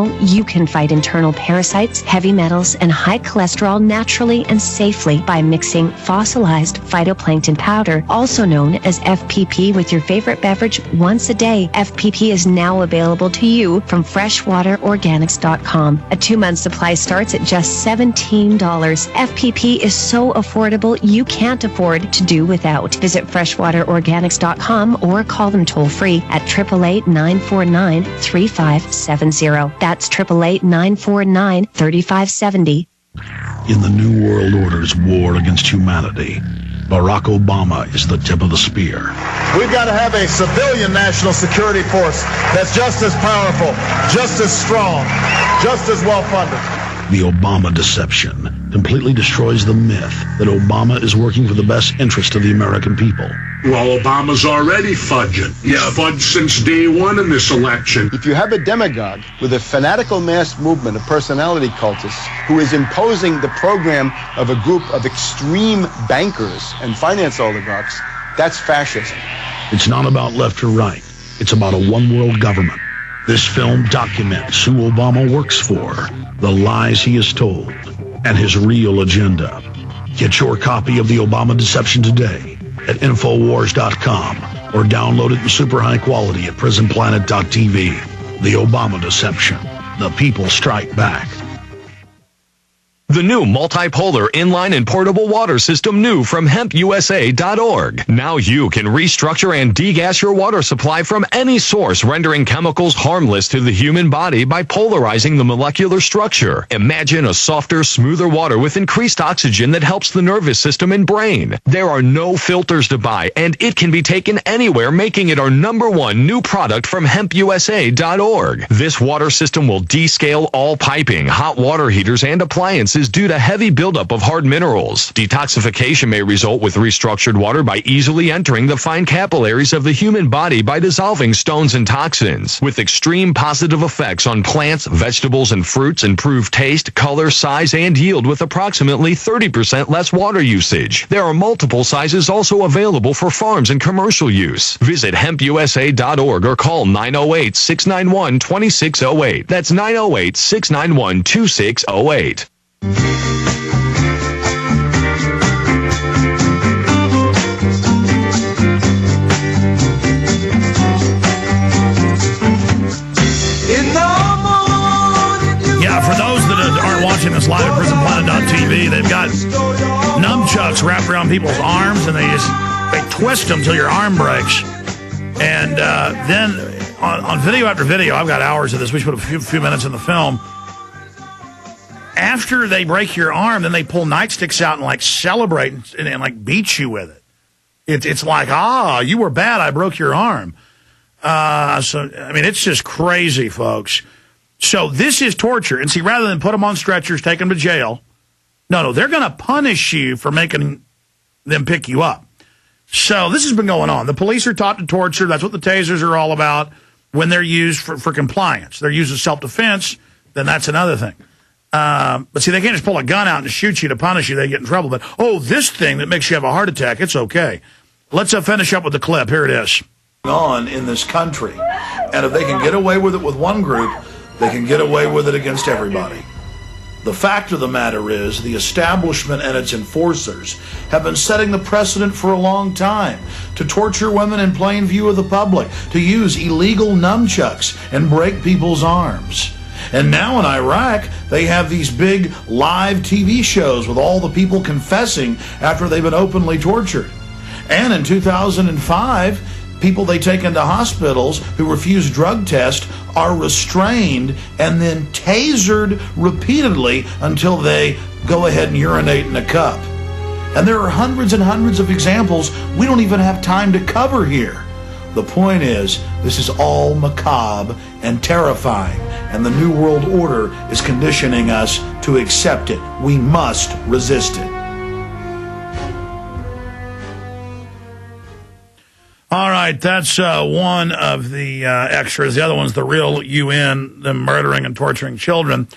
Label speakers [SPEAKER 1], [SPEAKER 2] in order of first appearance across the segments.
[SPEAKER 1] Now you can fight internal parasites, heavy metals, and high cholesterol naturally and safely by mixing fossilized phytoplankton powder, also known as FPP, with your favorite beverage once a day. FPP is now available to you from freshwaterorganics.com. A 2-month supply starts at just $17. FPP is so affordable you can't afford to do without. Visit freshwaterorganics.com or call them toll-free at 888-949-3570. That's 888-949-3570.
[SPEAKER 2] In the New World Order's war against humanity, Barack Obama is the tip of the spear.
[SPEAKER 3] We've got to have a civilian national security force that's just as powerful, just as strong, just as well-funded.
[SPEAKER 2] The Obama deception completely destroys the myth that Obama is working for the best interest of the American people.
[SPEAKER 4] Well, Obama's already fudging. He's fudged since day one in this election.
[SPEAKER 5] If you have a demagogue with a fanatical mass movement of personality cultists who is imposing the program of a group of extreme bankers and finance oligarchs, that's fascism.
[SPEAKER 2] It's not about left or right. It's about a one-world government. This film documents who Obama works for, the lies he has told, and his real agenda. Get your copy of The Obama Deception today at Infowars.com or download it in super high quality at PrisonPlanet.tv. The Obama Deception. The people strike back.
[SPEAKER 6] The new multipolar inline and portable water system new from hempusa.org. Now you can restructure and degas your water supply from any source, rendering chemicals harmless to the human body by polarizing the molecular structure. Imagine a softer, smoother water with increased oxygen that helps the nervous system and brain. There are no filters to buy, and it can be taken anywhere, making it our #1 new product from hempusa.org. This water system will descale all piping, hot water heaters, and appliances due to heavy buildup of hard minerals. Detoxification may result with restructured water by easily entering the fine capillaries of the human body by dissolving stones and toxins. With extreme positive effects on plants, vegetables, and fruits, improved taste, color, size, and yield with approximately 30% less water usage. There are multiple sizes also available for farms and commercial use. Visit hempusa.org or call 908-691-2608. That's 908-691-2608.
[SPEAKER 7] Yeah, for those that aren't watching this live at PrisonPlanet.tv, they've got nunchucks wrapped around people's arms, and they twist them till your arm breaks. And then on video after video, I've got hours of this. We should put a few minutes in the film. After they break your arm, then they pull nightsticks out and like celebrate and like beat you with it. It's like, you were bad, I broke your arm. So I mean, it's just crazy, folks. So this is torture. And see, rather than put them on stretchers, take them to jail, no, they're going to punish you for making them pick you up. So this has been going on. The police are taught to torture. That's what the tasers are all about when they're used for compliance. They're used as self-defense, then that's another thing. But see, they can't just pull a gun out and shoot you to punish you. They get in trouble. But, this thing that makes you have a heart attack, it's okay. Let's finish up with the clip. Here it is.
[SPEAKER 8] On in this country. And if they can get away with it with one group, they can get away with it against everybody. The fact of the matter is the establishment and its enforcers have been setting the precedent for a long time to torture women in plain view of the public, to use illegal nunchucks and break people's arms. And now in Iraq, they have these big live TV shows with all the people confessing after they've been openly tortured. And in 2005, people they take into hospitals who refuse drug tests are restrained and then tasered repeatedly until they go ahead and urinate in a cup. And there are hundreds and hundreds of examples we don't even have time to cover here. The point is, this is all macabre and terrifying, and the New World Order is conditioning us to accept it. We must resist it.
[SPEAKER 7] All right, that's one of the extras. The other one's the real UN, them murdering and torturing children.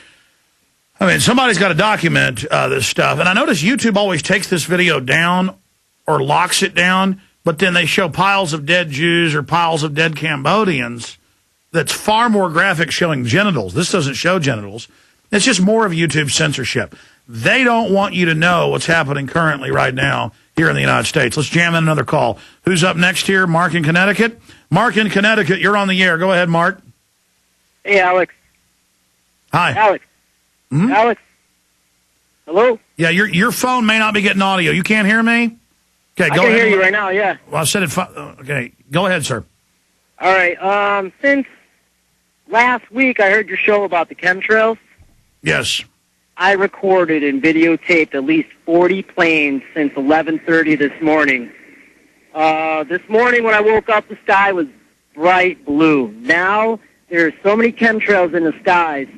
[SPEAKER 7] I mean, somebody's got to document this stuff. And I notice YouTube always takes this video down or locks it down, but then they show piles of dead Jews or piles of dead Cambodians that's far more graphic showing genitals. This doesn't show genitals. It's just more of YouTube censorship. They don't want you to know what's happening currently right now here in the United States. Let's jam in another call. Who's up next here? Mark in Connecticut? Mark in Connecticut, you're on the air. Go ahead, Mark.
[SPEAKER 9] Hey, Alex.
[SPEAKER 7] Hi.
[SPEAKER 9] Alex.
[SPEAKER 7] Hmm?
[SPEAKER 9] Alex. Hello?
[SPEAKER 7] Yeah, your phone may not be getting audio. You can't hear me? Okay,
[SPEAKER 9] I
[SPEAKER 7] go
[SPEAKER 9] can
[SPEAKER 7] ahead.
[SPEAKER 9] hear you right now, yeah.
[SPEAKER 7] Well, I said it. Okay, go ahead, sir.
[SPEAKER 9] All right. Since last week I heard your show about the chemtrails.
[SPEAKER 7] Yes.
[SPEAKER 9] I recorded and videotaped at least 40 planes since 11:30 this morning. This morning when I woke up, the sky was bright blue. Now there's so many chemtrails in the skies,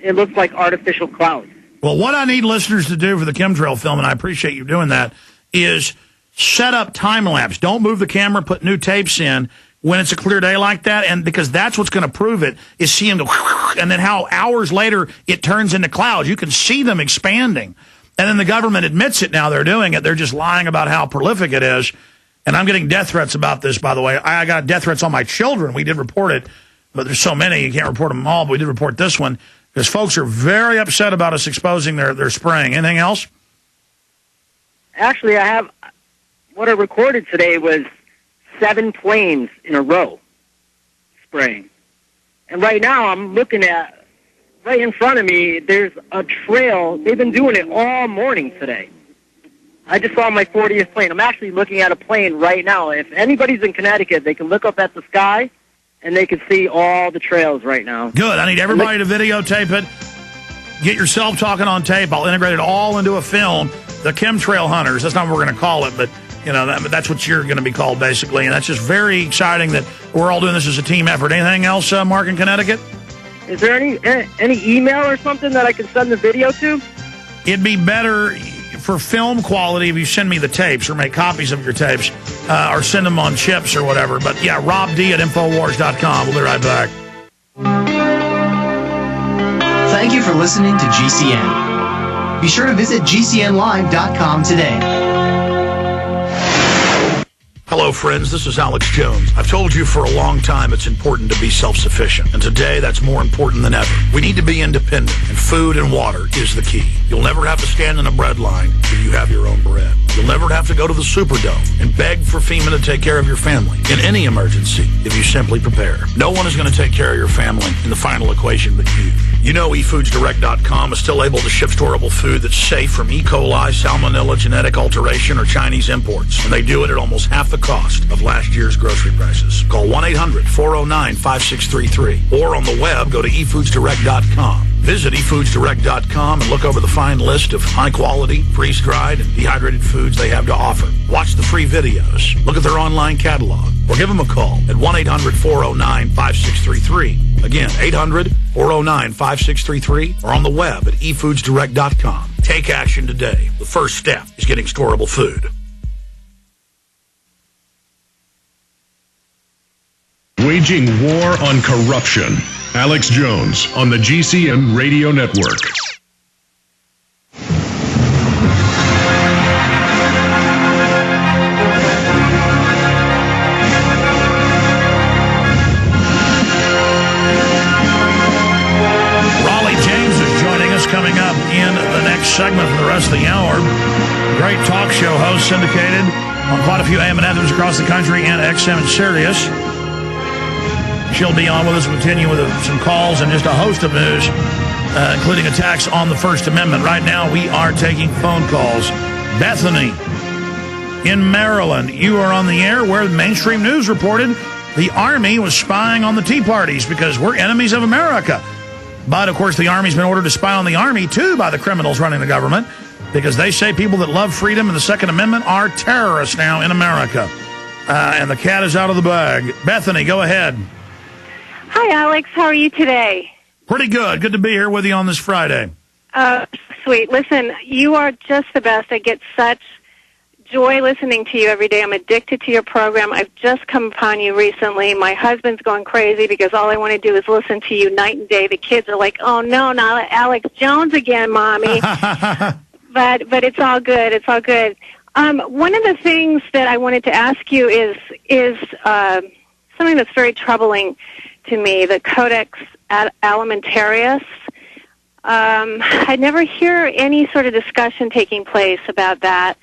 [SPEAKER 9] it looks like artificial clouds.
[SPEAKER 7] Well, what I need listeners to do for the chemtrail film, and I appreciate you doing that, is set up time-lapse. Don't move the camera, put new tapes in when it's a clear day like that, and because that's what's going to prove it, is see them go, and then how hours later it turns into clouds. You can see them expanding. And then the government admits it now they're doing it. They're just lying about how prolific it is. And I'm getting death threats about this, by the way. I got death threats on my children. We did report it, but there's so many, you can't report them all, but we did report this one, because folks are very upset about us exposing their spraying. Anything else?
[SPEAKER 9] Actually, what I recorded today was 7 planes in a row spraying. And right now I'm looking at, right in front of me, there's a trail. They've been doing it all morning today. I just saw my 40th plane. I'm actually looking at a plane right now. If anybody's in Connecticut, they can look up at the sky, and they can see all the trails right now.
[SPEAKER 7] Good. I need everybody to videotape it. Get yourself talking on tape. I'll integrate it all into a film. The Chemtrail Hunters. That's not what we're going to call it, but you know that's what you're going to be called, basically. And that's just very exciting that we're all doing this as a team effort. Anything else, Mark in Connecticut?
[SPEAKER 9] Is there any email or something that I can send the video to?
[SPEAKER 7] It'd be better for film quality if you send me the tapes or make copies of your tapes or send them on chips or whatever. But yeah, robd@infowars.com. We'll be right back.
[SPEAKER 10] Thank you for listening to GCN. Be sure to visit GCNlive.com today.
[SPEAKER 7] Hello, friends. This is Alex Jones. I've told you for a long time it's important to be self-sufficient, and today that's more important than ever. We need to be independent, and food and water is the key. You'll never have to stand in a bread line if you have your own bread. You'll never have to go to the Superdome and beg for FEMA to take care of your family in any emergency if you simply prepare. No one is going to take care of your family in the final equation but you. You know eFoodsDirect.com is still able to ship storable food that's safe from E. coli, salmonella, genetic alteration, or Chinese imports. And they do it at almost half the cost of last year's grocery prices. Call 1-800-409-5633. Or on the web, go to eFoodsDirect.com. Visit eFoodsDirect.com and look over the fine list of high-quality, freeze-dried, and dehydrated foods they have to offer. Watch the free videos. Look at their online catalog. Or give them a call at 1-800-409-5633. Again, 800-409-5633. Or on the web at eFoodsDirect.com. Take action today. The first step is getting storable food.
[SPEAKER 11] Waging war on corruption. Alex Jones on the GCN Radio Network.
[SPEAKER 7] Raleigh James is joining us coming up in the next segment for the rest of the hour. Great talk show host, syndicated on quite a few AM and FMs across the country and XM and Sirius. She'll be on with us. We'll continue with some calls and just a host of news, including attacks on the First Amendment. Right now, we are taking phone calls. Bethany in Maryland, you are on the air where mainstream news reported the Army was spying on the Tea Parties because we're enemies of America. But, of course, the Army's been ordered to spy on the Army, too, by the criminals running the government because they say people that love freedom and the Second Amendment are terrorists now in America. And the cat is out of the bag. Bethany, go ahead.
[SPEAKER 12] Hi, Alex. How are you today?
[SPEAKER 7] Pretty good. Good to be here with you on this Friday.
[SPEAKER 12] Sweet. Listen, you are just the best. I get such joy listening to you every day. I'm addicted to your program. I've just come upon you recently. My husband's going crazy because all I want to do is listen to you night and day. The kids are like, oh, no, not Alex Jones again, Mommy. but it's all good. It's all good. One of the things that I wanted to ask you is something that's very troubling to me, the Codex Alimentarius. I never hear any sort of discussion taking place about that.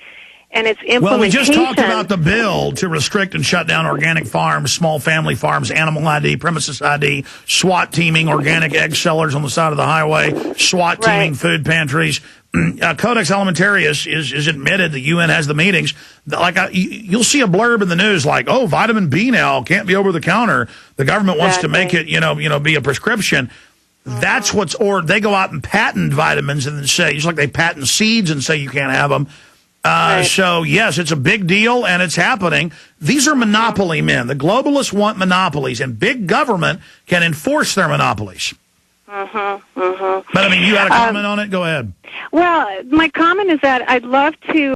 [SPEAKER 12] And its implementation.
[SPEAKER 7] Well, we just talked about the bill to restrict and shut down organic farms, small family farms, animal ID, premises ID, SWAT teaming, organic egg sellers on the side of the highway, SWAT teaming food pantries. Codex Alimentarius is admitted. The UN has the meetings. Like you'll see a blurb in the news like, "Oh, vitamin B now can't be over the counter. The government wants to make it, be a prescription." That's or they go out and patent vitamins and then say, just like they patent seeds and say you can't have them. So, yes, it's a big deal, and it's happening. These are monopoly men. The globalists want monopolies, and big government can enforce their monopolies. But, I mean, you had a comment on it? Go ahead.
[SPEAKER 12] Well, my comment is that I'd love to